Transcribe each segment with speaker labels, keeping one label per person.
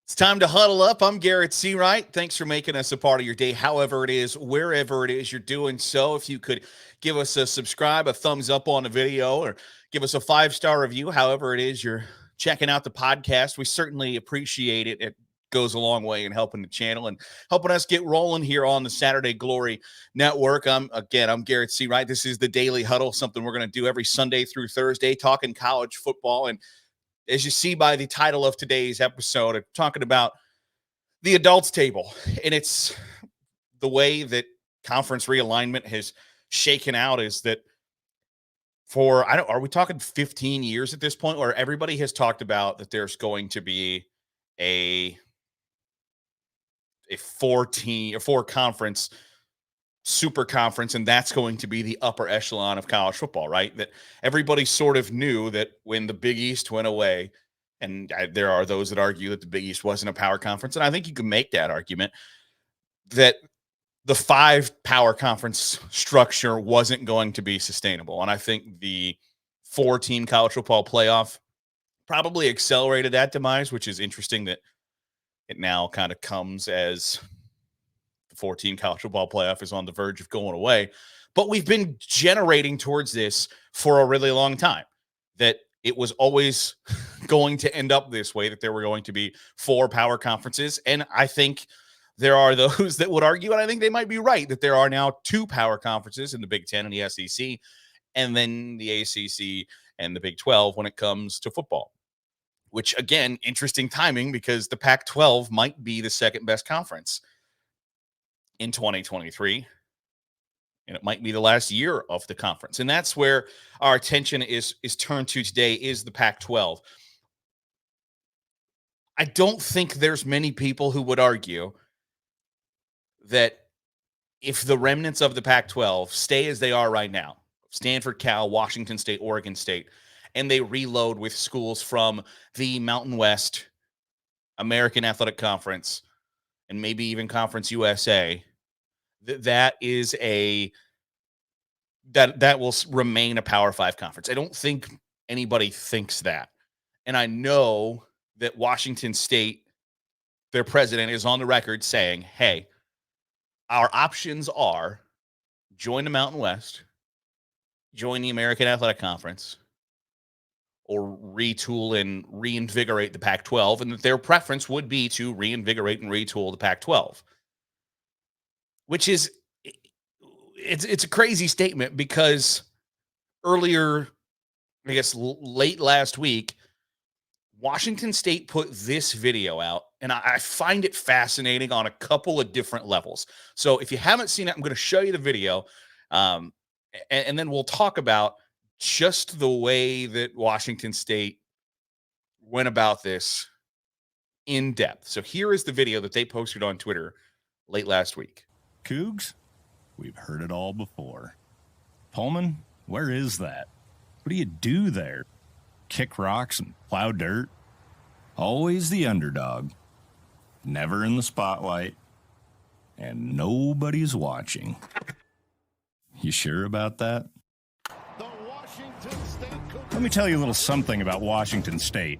Speaker 1: It's time to huddle up. I'm Garrett Seawright. Thanks for making us a part of your day, however it is, wherever it is you're doing so. If you could give us a subscribe, a thumbs up on the video, or give us a 5-star review, however it is you're checking out the podcast, we certainly appreciate it. It goes a long way in helping the channel and helping us get rolling here on the Saturday Glory Network. I'm Garrett Seawright. This is the Daily Huddle, something we're going to do every Sunday through Thursday, talking college football. And as you see by the title of today's episode, I'm talking about the adults table. And it's the way that conference realignment has shaken out is that are we talking 15 years at this point, where everybody has talked about that there's going to be a 4 conference super conference, and that's going to be the upper echelon of college football, right? That everybody sort of knew that when the Big East went away, and there are those that argue that the Big East wasn't a power conference, and I think you can make that argument, that the 5 power conference structure wasn't going to be sustainable. And I think the 4-team college football playoff probably accelerated that demise, which is interesting that it now kind of comes as 14 college football playoff is on the verge of going away. But we've been generating towards this for a really long time, that it was always going to end up this way, that there were going to be 4 power conferences. And I think there are those that would argue, and I think they might be right, that there are now 2 power conferences in the Big Ten and the SEC, and then the ACC and the Big 12 when it comes to football. Which, again, interesting timing, because the Pac-12 might be the second best conference in 2023, and it might be the last year of the conference. And that's where our attention is turned to today, is the Pac-12. I don't think there's many people who would argue that if the remnants of the Pac-12 stay as they are right now, Stanford, Cal, Washington State, Oregon State, and they reload with schools from the Mountain West, American Athletic Conference, and maybe even Conference USA, that will remain a Power 5 conference. I don't think anybody thinks that. And I know that Washington State, their president, is on the record saying, hey, our options are join the Mountain West, join the American Athletic Conference, or retool and reinvigorate the Pac-12, and that their preference would be to reinvigorate and retool the Pac-12. Which is, it's a crazy statement, because earlier, I guess late last week, Washington State put this video out, and I find it fascinating on a couple of different levels. So if you haven't seen it, I'm going to show you the video, and then we'll talk about just the way that Washington State went about this in depth. So here is the video that they posted on Twitter late last week.
Speaker 2: Cougs? We've heard it all before. Pullman? Where is that? What do you do there? Kick rocks and plow dirt? Always the underdog. Never in the spotlight. And nobody's watching. You sure about that? Let me tell you a little something about Washington State.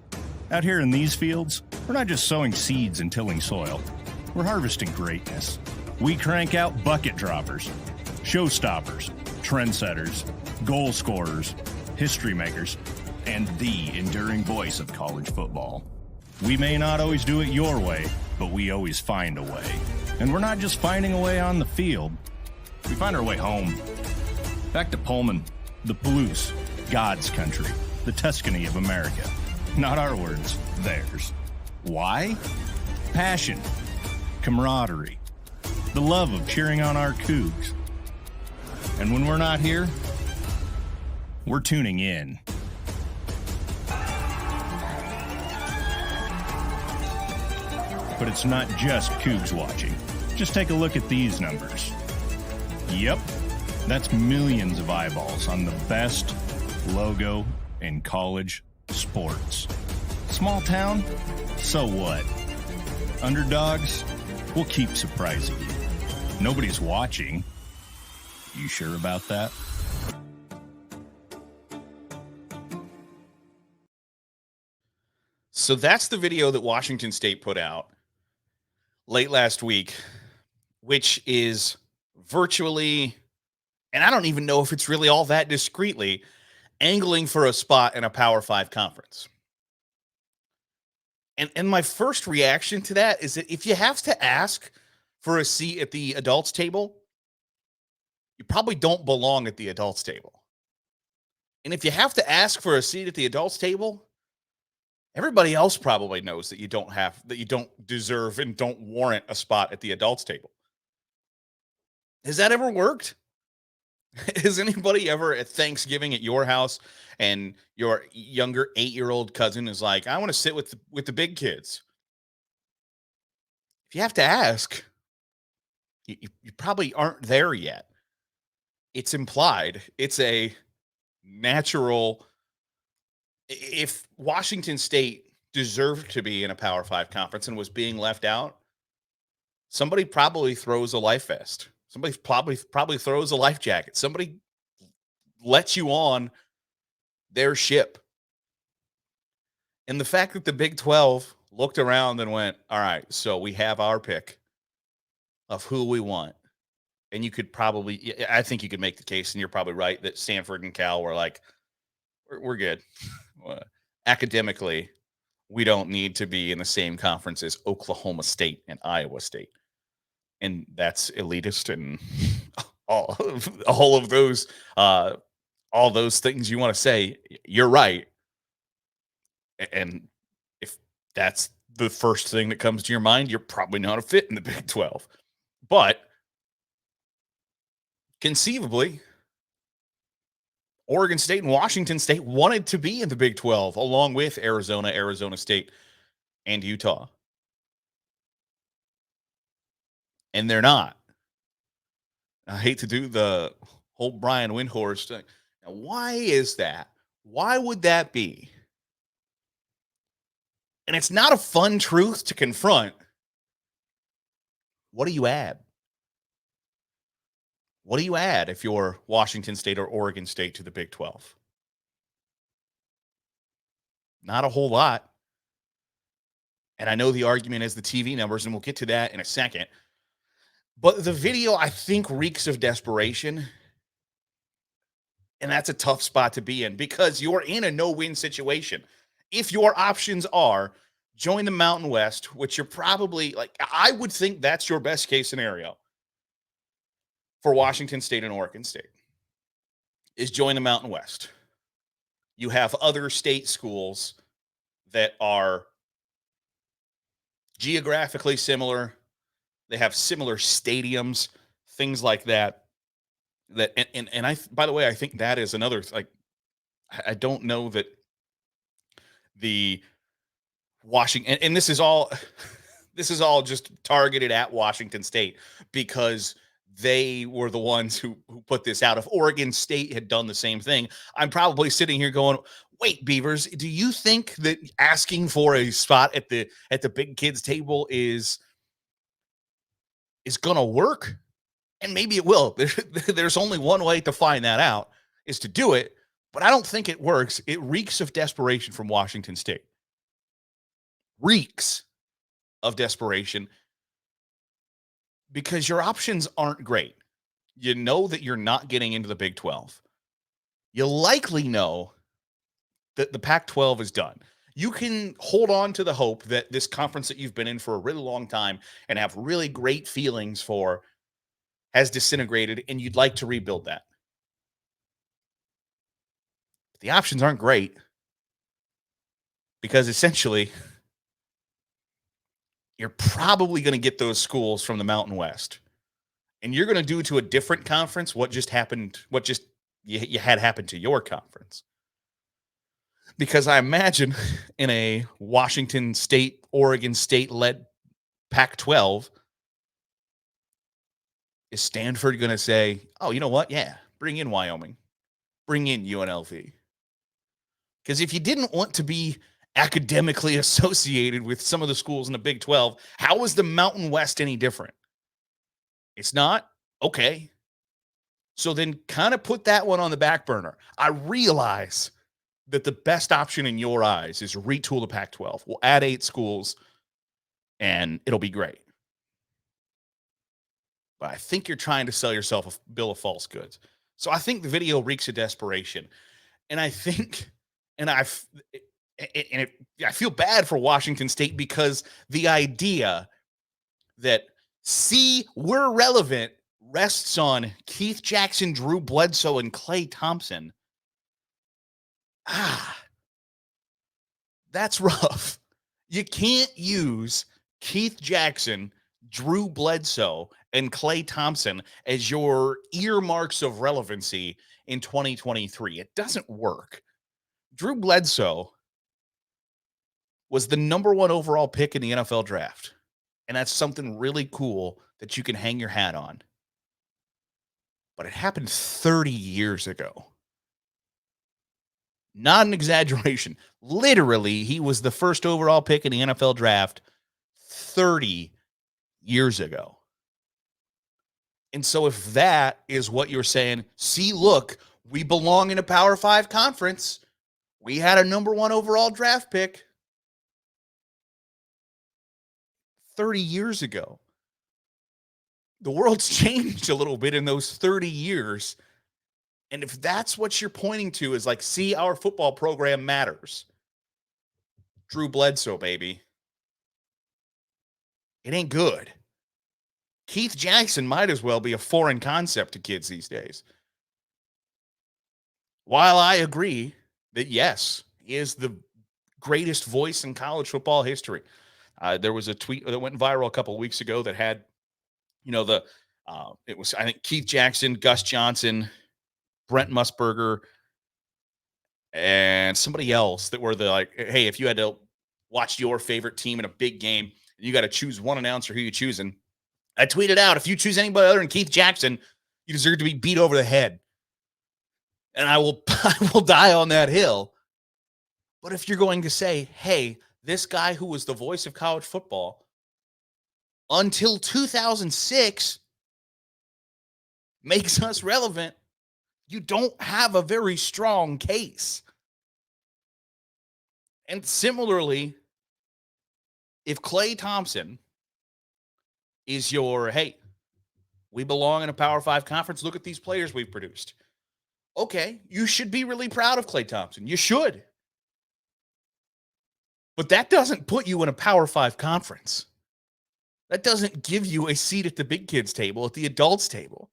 Speaker 2: Out here in these fields, we're not just sowing seeds and tilling soil. We're harvesting greatness. We crank out bucket droppers, showstoppers, trendsetters, goal scorers, history makers, and the enduring voice of college football. We may not always do it your way, but we always find a way. And we're not just finding a way on the field. We find our way home. Back to Pullman, the Palouse, God's country, the Tuscany of America. Not our words, theirs. Why? Passion, camaraderie, the love of cheering on our Cougs. And when we're not here, we're tuning in. But it's not just Cougs watching. Just take a look at these numbers. Yep, that's millions of eyeballs on the best logo in college sports. Small town? So what? Underdogs? We'll keep surprising you. Nobody's watching. You sure about that?
Speaker 1: So that's the video that Washington State put out late last week, which is virtually, and I don't even know if it's really all that discreetly, angling for a spot in a Power Five conference. And my first reaction to that is that if you have to ask for a seat at the adults table, you probably don't belong at the adults table. And if you have to ask for a seat at the adults table, everybody else probably knows that you don't deserve and don't warrant a spot at the adults table. Has that ever worked? Has anybody ever at Thanksgiving at your house and your younger 8-year-old cousin is like, I want to sit with the big kids? If you have to ask, you probably aren't there yet. It's implied. It's a natural. If Washington State deserved to be in a Power Five conference and was being left out, somebody probably throws a life vest. Somebody probably throws a life jacket. Somebody lets you on their ship. And the fact that the Big 12 looked around and went, all right, so we have our pick of who we want. And you could probably, I think you could make the case, and you're probably right, that Stanford and Cal were like, we're good. Academically, we don't need to be in the same conference as Oklahoma State and Iowa State. And that's elitist and all of those all those things you want to say. You're right. And if that's the first thing that comes to your mind, you're probably not a fit in the Big 12. But conceivably, Oregon State and Washington State wanted to be in the Big 12 along with Arizona, Arizona State, and Utah. And they're not. I hate to do the whole Brian Windhorst thing. Now, why is that? Why would that be? And it's not a fun truth to confront. What do you add? What do you add if you're Washington State or Oregon State to the Big 12? Not a whole lot. And I know the argument is the TV numbers, and we'll get to that in a second. But the video, I think, reeks of desperation. And that's a tough spot to be in because you're in a no-win situation. If your options are join the Mountain West, which you're probably like, I would think that's your best case scenario for Washington State and Oregon State, is join the Mountain West. You have other state schools that are geographically similar. They have similar stadiums, things like that. And I, by the way, I think that is another, like, I don't know that the Washington, and this is all this is all just targeted at Washington State because they were the ones who put this out. If Oregon State had done the same thing, I'm probably sitting here going, wait, Beavers, do you think that asking for a spot at the big kids table is gonna work? And maybe it will. There's only one way to find that out, is to do it, but I don't think it works. It reeks of desperation from Washington State. Reeks of desperation because your options aren't great. You know that you're not getting into the Big 12. You likely know that the Pac 12 is done. You can hold on to the hope that this conference that you've been in for a really long time and have really great feelings for has disintegrated, and you'd like to rebuild that. But the options aren't great because essentially you're probably going to get those schools from the Mountain West. And you're going to do to a different conference what just happened, what just you had happened to your conference. Because I imagine in a Washington State, Oregon State led Pac 12, is Stanford going to say, oh, you know what? Yeah, bring in Wyoming, bring in UNLV. Because if you didn't want to be academically associated with some of the schools in the Big 12, how is the Mountain West any different? It's not? Okay. So then kind of put that one on the back burner. I realize that the best option in your eyes is retool the Pac-12. We'll add 8 schools and it'll be great. But I think you're trying to sell yourself a bill of false goods. So I think the video reeks of desperation. And I think, and I've, and it, I feel bad for Washington State because the idea that, see, we're relevant rests on Keith Jackson, Drew Bledsoe, and Klay Thompson. That's rough. You can't use Keith Jackson, Drew Bledsoe, and Klay Thompson as your earmarks of relevancy in 2023. It doesn't work. Drew Bledsoe was the number 1 overall pick in the NFL draft. And that's something really cool that you can hang your hat on. But it happened 30 years ago. Not an exaggeration. Literally, he was the first overall pick in the NFL draft 30 years ago. And so if that is what you're saying, see, look, we belong in a Power 5 conference. We had a number 1 overall draft pick 30 years ago. The world's changed a little bit in those 30 years. And if that's what you're pointing to is like, see, our football program matters. Drew Bledsoe, baby. It ain't good. Keith Jackson might as well be a foreign concept to kids these days. While I agree that, yes, he is the greatest voice in college football history. There was a tweet that went viral a couple of weeks ago that had, it was, I think, Keith Jackson, Gus Johnson, Brent Musburger, and somebody else that were the like, hey, if you had to watch your favorite team in a big game, you got to choose one announcer, who you choosing? I tweeted out, if you choose anybody other than Keith Jackson, you deserve to be beat over the head. And I will die on that hill. But if you're going to say, hey, this guy who was the voice of college football until 2006 makes us relevant, you don't have a very strong case. And similarly, if Klay Thompson is your, hey, we belong in a Power 5 conference, look at these players we've produced. Okay, you should be really proud of Klay Thompson. You should. But that doesn't put you in a Power 5 conference. That doesn't give you a seat at the big kids table, at the adults table.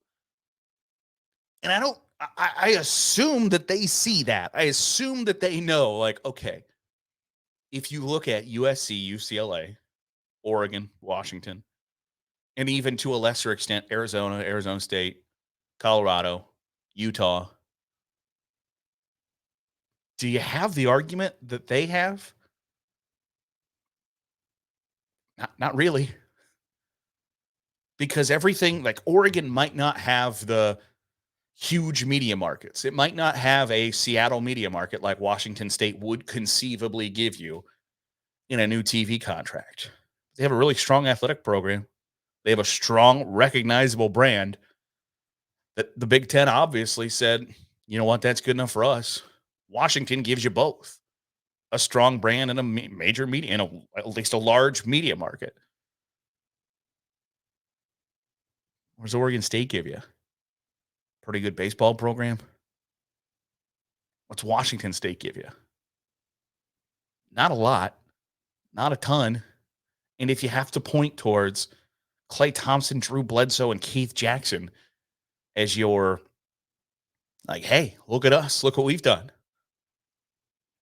Speaker 1: And I assume that they see that. I assume that they know, like, okay, if you look at USC, UCLA, Oregon, Washington, and even to a lesser extent, Arizona, Arizona State, Colorado, Utah, do you have the argument that they have? Not really. Because everything, like Oregon might not have the huge media markets. It might not have a Seattle media market like Washington State would conceivably give you in a new TV contract. They have a really strong athletic program. They have a strong, recognizable brand that the Big Ten obviously said, you know what, that's good enough for us. Washington gives you both a strong brand and a major media, and at least a large media market. What does Oregon State give you? Pretty good baseball program. What's Washington State give you? Not a lot, not a ton. And if you have to point towards Klay Thompson, Drew Bledsoe, and Keith Jackson as your, like, hey, look at us, look what we've done,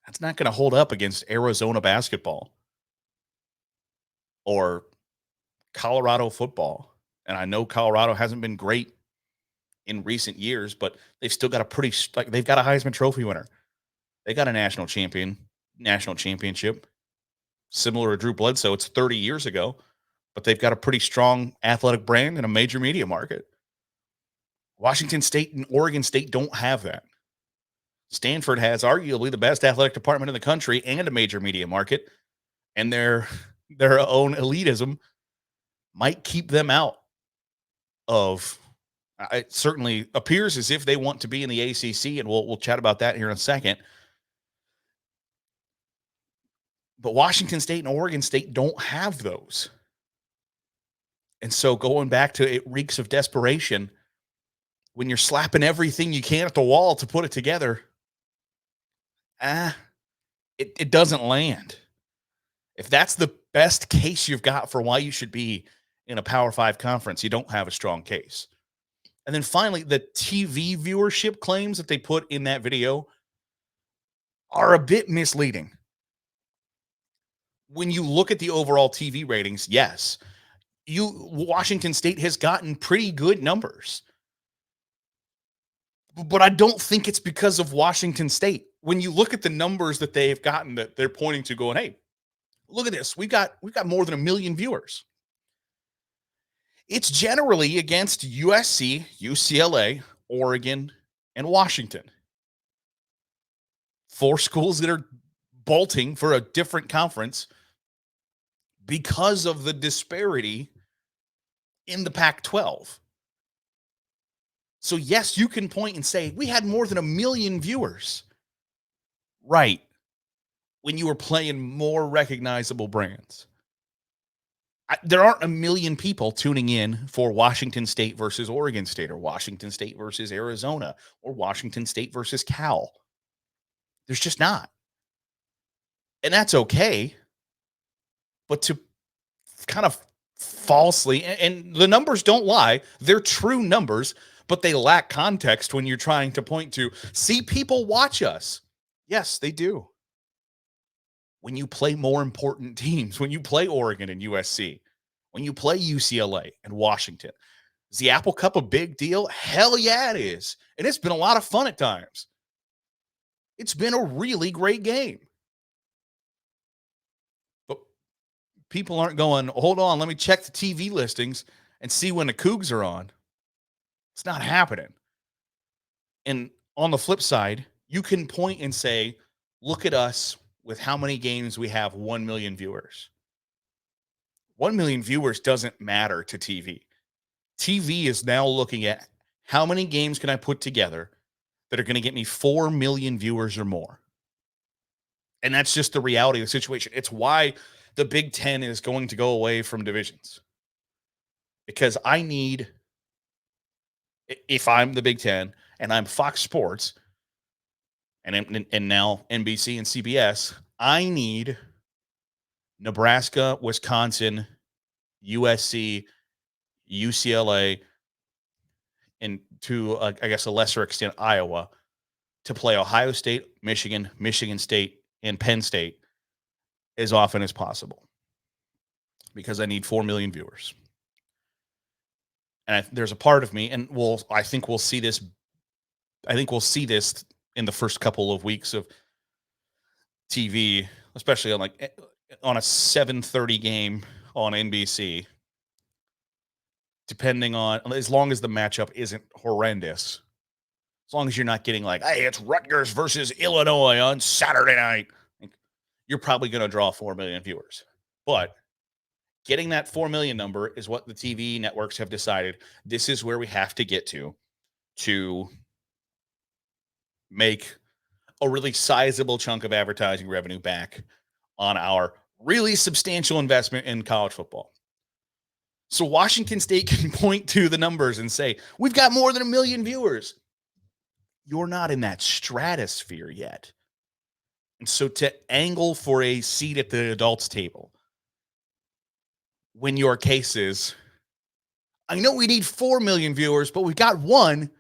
Speaker 1: that's not going to hold up against Arizona basketball or Colorado football. And I know Colorado hasn't been great in recent years, but they've still got they've got a Heisman Trophy winner. They got a national championship. Similar to Drew Bledsoe, it's 30 years ago, but they've got a pretty strong athletic brand and a major media market. Washington State and Oregon State don't have that. Stanford has arguably the best athletic department in the country and a major media market, and their own elitism might keep them out of. It certainly appears as if they want to be in the ACC, and we'll chat about that here in a second. But Washington State and Oregon State don't have those. And so going back to it reeks of desperation when you're slapping everything you can at the wall to put it together. Ah, it doesn't land. If that's the best case you've got for why you should be in a Power Five conference, you don't have a strong case. And then finally, the TV viewership claims that they put in that video are a bit misleading. When you look at the overall TV ratings, yes, Washington State has gotten pretty good numbers. But I don't think it's because of Washington State. When you look at the numbers that they've gotten that they're pointing to going, hey, look at this. We've got more than 1 million viewers. It's generally against USC, UCLA, Oregon, and Washington. 4 schools that are bolting for a different conference because of the disparity in the Pac-12. So yes, you can point and say, we had more than 1 million viewers. Right. When you were playing more recognizable brands. There aren't 1 million people tuning in for Washington State versus Oregon State or Washington State versus Arizona or Washington State versus Cal. There's just not. And that's okay. But to kind of falsely, and the numbers don't lie, they're true numbers, but they lack context when you're trying to point to, see, people watch us. Yes, they do. When you play more important teams, when you play Oregon and USC, when you play UCLA and Washington, is the Apple Cup a big deal? Hell yeah, it is. And it's been a lot of fun at times. It's been a really great game. But people aren't going, hold on, let me check the TV listings and see when the Cougs are on. It's not happening. And on the flip side, you can point and say, look at us with how many games we have 1 million viewers. 1 million viewers doesn't matter to TV. TV is now looking at how many games can I put together that are going to get me 4 million viewers or more. And that's just the reality of the situation. It's why the Big Ten is going to go away from divisions. Because I need, if I'm the Big Ten and I'm Fox Sports and now NBC and CBS, I need Nebraska, Wisconsin, USC, UCLA, and to, I guess, a lesser extent, Iowa, to play Ohio State, Michigan, Michigan State, and Penn State as often as possible because I need 4 million viewers. And there's a part of me, and I think we'll see this. I think we'll see this in the first couple of weeks of TV, especially on a 7:30 game on NBC. Depending on, as long as the matchup isn't horrendous, as long as you're not getting like, hey, it's Rutgers versus Illinois on Saturday night, you're probably going to draw 4 million viewers. But getting that 4 million number is what the TV networks have decided. This is where we have to get to make a really sizable chunk of advertising revenue back on our really substantial investment in college football. So Washington State can point to the numbers and say, we've got more than 1 million viewers. You're not in that stratosphere yet. And so to angle for a seat at the adults table, when your case is, I know we need 4 million viewers, but we've got 1.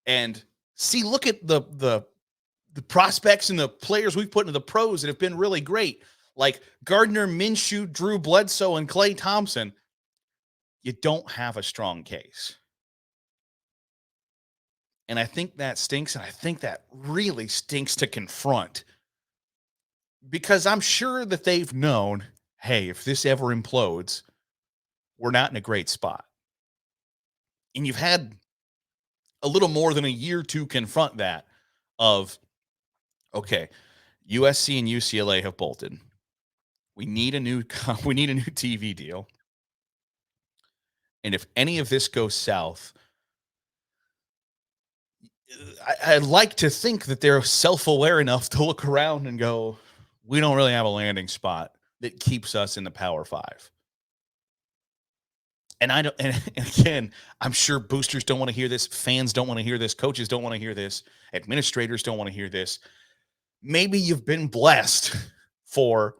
Speaker 1: And see, look at the prospects and the players we've put into the pros that have been really great, like Gardner Minshew, Drew Bledsoe, and Klay Thompson. You don't have a strong case. And I think that stinks, and I think that really stinks to confront. Because I'm sure that they've known, hey, if this ever implodes, we're not in a great spot. And you've had a little more than a year to confront that of, okay, USC and UCLA have bolted. We need a new TV deal. And if any of this goes south, I'd like to think that they're self-aware enough to look around and go, we don't really have a landing spot that keeps us in the Power Five. And I don't, and again, I'm sure boosters don't want to hear this, fans don't want to hear this, coaches don't want to hear this, administrators don't want to hear this. Maybe you've been blessed for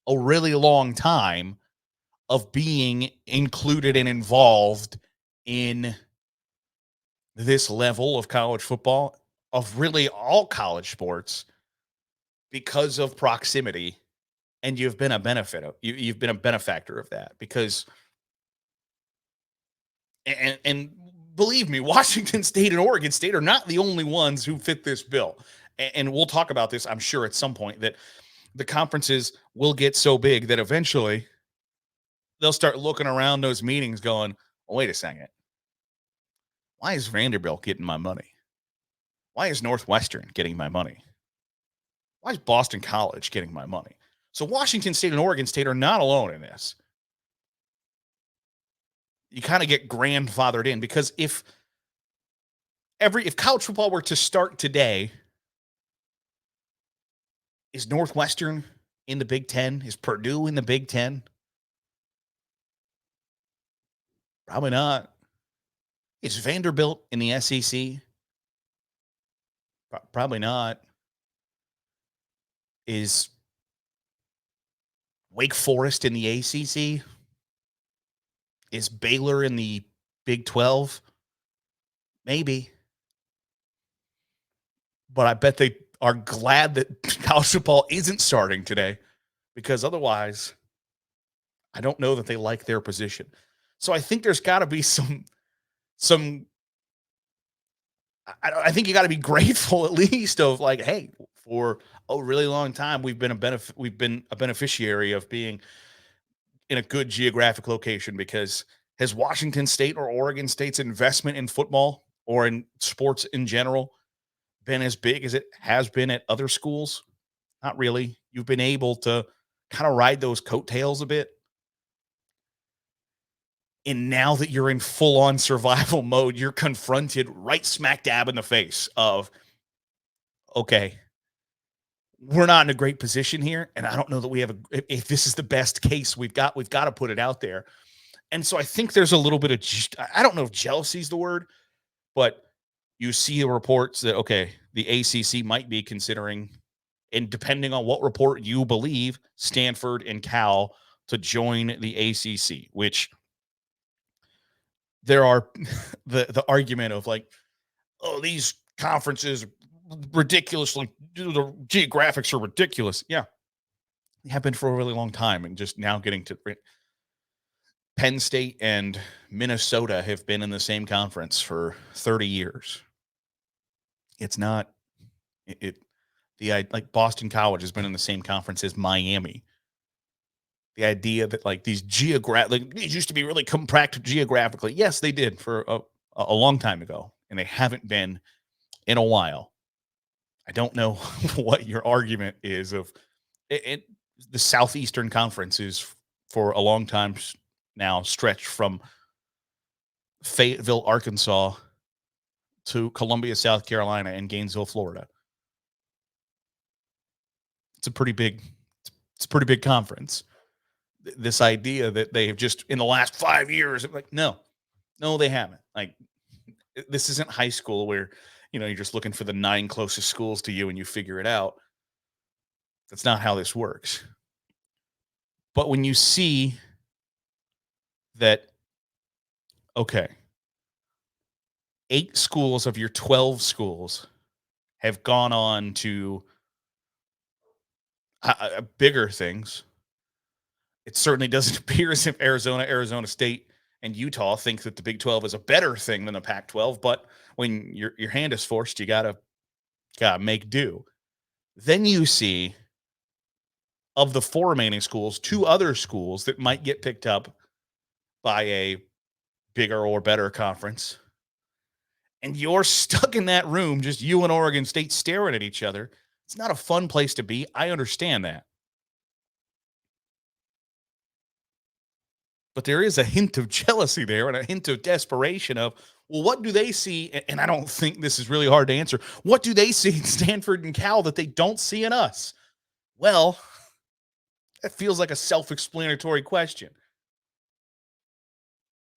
Speaker 1: a really long time of being included and involved in this level of college football, of really all college sports, because of proximity, and you've been a benefit of you've been a benefactor of that because and believe me, Washington State and Oregon State are not the only ones who fit this bill. And we'll talk about this, I'm sure, at some point, that the conferences will get so big that eventually they'll start looking around those meetings going, oh, wait a second. Why is Vanderbilt getting my money? Why is Northwestern getting my money? Why is Boston College getting my money? So Washington State and Oregon State are not alone in this. You kind of get grandfathered in because if college football were to start today, is Northwestern in the Big Ten? Is Purdue in the Big Ten? Probably not. Is Vanderbilt in the SEC? Probably not. Is Wake Forest in the ACC? Is Baylor in the Big 12? Maybe. But I bet they are glad that college football isn't starting today because otherwise, I don't know that they like their position. So I think there's got to be some I think you got to be grateful at least of like, hey, for a really long time we've been a beneficiary of being in a good geographic location because has Washington State or Oregon State's investment in football or in sports in general been as big as it has been at other schools? Not really. You've been able to kind of ride those coattails a bit. And now that you're in full on survival mode, you're confronted right smack dab in the face of, okay, we're not in a great position here. And I don't know that we have if this is the best case we've got to put it out there. And so I think there's a little bit of, I don't know if jealousy is the word, but you see reports that, okay, the ACC might be considering, and depending on what report you believe, Stanford and Cal to join the ACC, which there are the argument of like, oh, these conferences ridiculously, the geographics are ridiculous. Yeah, they have been for a really long time, and just now getting to Penn State and Minnesota have been in the same conference for 30 years. It's not like Boston College has been in the same conference as Miami. The idea that like these these used to be really compact geographically. Yes, they did for a long time ago, and they haven't been in a while. I don't know what your argument is of it. The Southeastern Conference is for a long time now stretched from Fayetteville, Arkansas to Columbia, South Carolina, and Gainesville, Florida. It's a pretty big conference. This idea that they have just in the last 5 years, like, no, they haven't. Like, this isn't high school where, you're just looking for the 9 closest schools to you and you figure it out. That's not how this works. But when you see that, okay, 8 schools of your 12 schools have gone on to bigger things, it certainly doesn't appear as if Arizona State, and Utah think that the Big 12 is a better thing than the Pac-12. But when your hand is forced, you gotta make do. Then you see, of the 4 remaining schools, 2 other schools that might get picked up by a bigger or better conference. And you're stuck in that room, just you and Oregon State staring at each other. It's not a fun place to be. I understand that. But there is a hint of jealousy there and a hint of desperation of, well, what do they see? And I don't think this is really hard to answer. What do they see in Stanford and Cal that they don't see in us? Well, that feels like a self-explanatory question.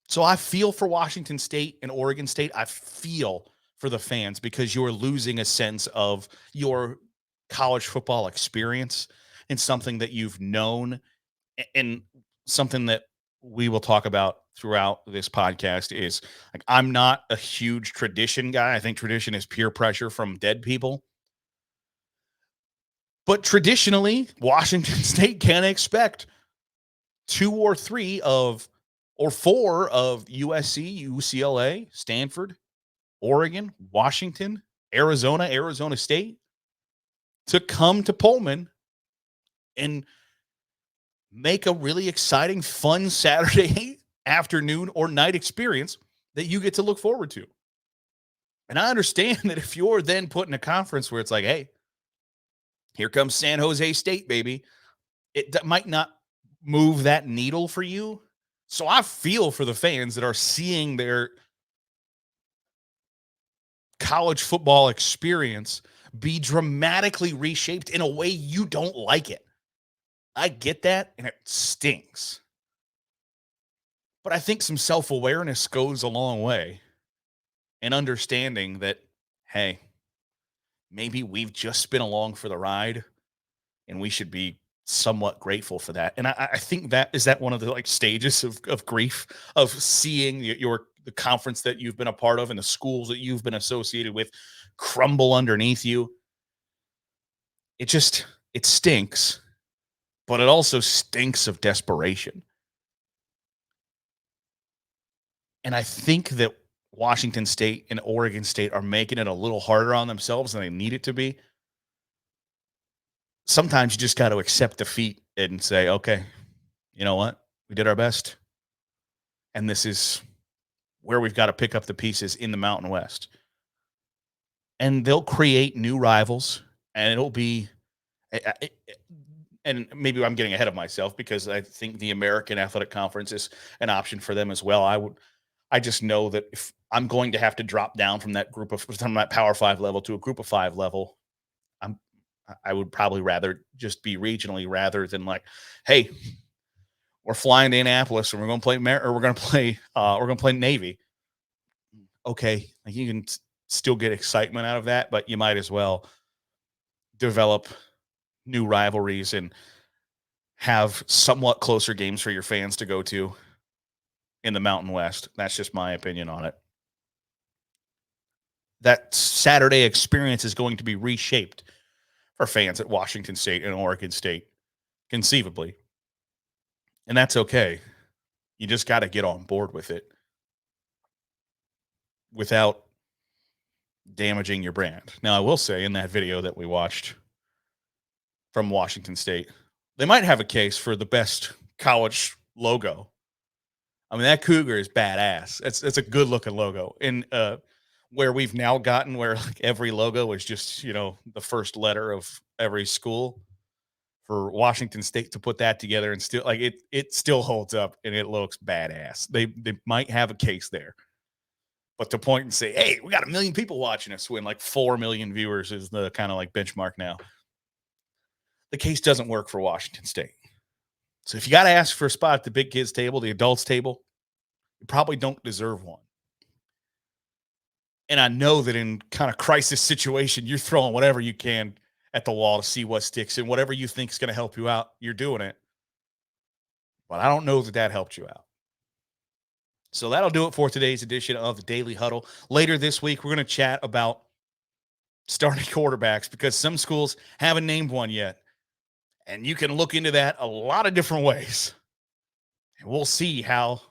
Speaker 1: So I feel for Washington State and Oregon State. I feel for the fans because you're losing a sense of your college football experience and something that you've known and something that we will talk about throughout this podcast is like I'm not a huge tradition guy. I think tradition is peer pressure from dead people. But traditionally, Washington State can expect two or three of or four of USC, UCLA, Stanford, Oregon, Washington, Arizona, Arizona State to come to Pullman and make a really exciting, fun Saturday afternoon or night experience that you get to look forward to. And I understand that if you're then put in a conference where it's like, hey, here comes San Jose State, baby, might not move that needle for you. So I feel for the fans that are seeing their college football experience be dramatically reshaped in a way you don't like it. I get that, and it stinks. But I think some self awareness goes a long way in understanding that, hey, maybe we've just been along for the ride and we should be somewhat grateful for that. And I think that is that one of the like stages of grief of seeing the conference that you've been a part of and the schools that you've been associated with crumble underneath you. It stinks, but it also stinks of desperation. And I think that Washington State and Oregon State are making it a little harder on themselves than they need it to be. Sometimes you just got to accept defeat and say, okay, you know what? We did our best. And this is where we've got to pick up the pieces in the Mountain West. And they'll create new rivals, and it'll be, and maybe I'm getting ahead of myself because I think the American Athletic Conference is an option for them as well. I just know that if I'm going to have to drop down from from that Power Five level to a Group of Five level, I'm I would probably rather just be regionally rather than like, hey, we're flying to Annapolis and we're going to play we're going to play Navy. Okay, like you can still get excitement out of that, but you might as well develop new rivalries and have somewhat closer games for your fans to go to in the Mountain West. That's just my opinion on it. That Saturday experience is going to be reshaped for fans at Washington State and Oregon State, conceivably. And that's okay. You just got to get on board with it without damaging your brand. Now, I will say in that video that we watched from Washington State, they might have a case for the best college logo. I mean, that cougar is badass. It's a good looking logo. And where we've now gotten where like every logo is just, the first letter of every school, for Washington State to put that together and still like it still holds up and it looks badass. They might have a case there. But to point and say, hey, we got 1 million people watching us when like 4 million viewers is the kind of like benchmark now. The case doesn't work for Washington State. So if you got to ask for a spot at the big kids table, the adults table, you probably don't deserve one. And I know that in kind of crisis situation, you're throwing whatever you can at the wall to see what sticks, and whatever you think is going to help you out, you're doing it. But I don't know that helped you out. So that'll do it for today's edition of the Daily Huddle. Later this week, we're going to chat about starting quarterbacks because some schools haven't named one yet. And you can look into that a lot of different ways. And we'll see how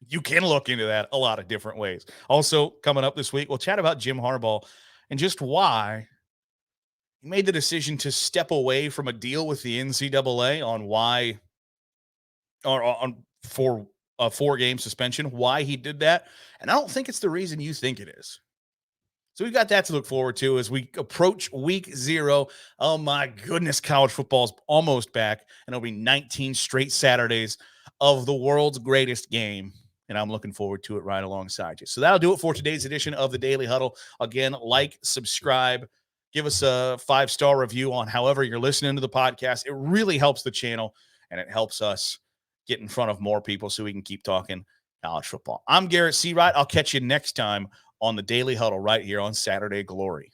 Speaker 1: you can look into that a lot of different ways. Also, coming up this week, we'll chat about Jim Harbaugh and just why he made the decision to step away from a deal with the NCAA on why, or on for a 4-game suspension, why he did that. And I don't think it's the reason you think it is. So we've got that to look forward to as we approach week 0. Oh my goodness, college football is almost back, and it'll be 19 straight Saturdays of the world's greatest game. And I'm looking forward to it right alongside you. So that'll do it for today's edition of the Daily Huddle. Again, like, subscribe, Give us a 5-star review on however you're listening to the podcast. It really helps the channel, and it helps us get in front of more people so we can keep talking college football. I'm Garrett Seawright. I'll catch you next time on the Daily Huddle right here on Saturday Glory.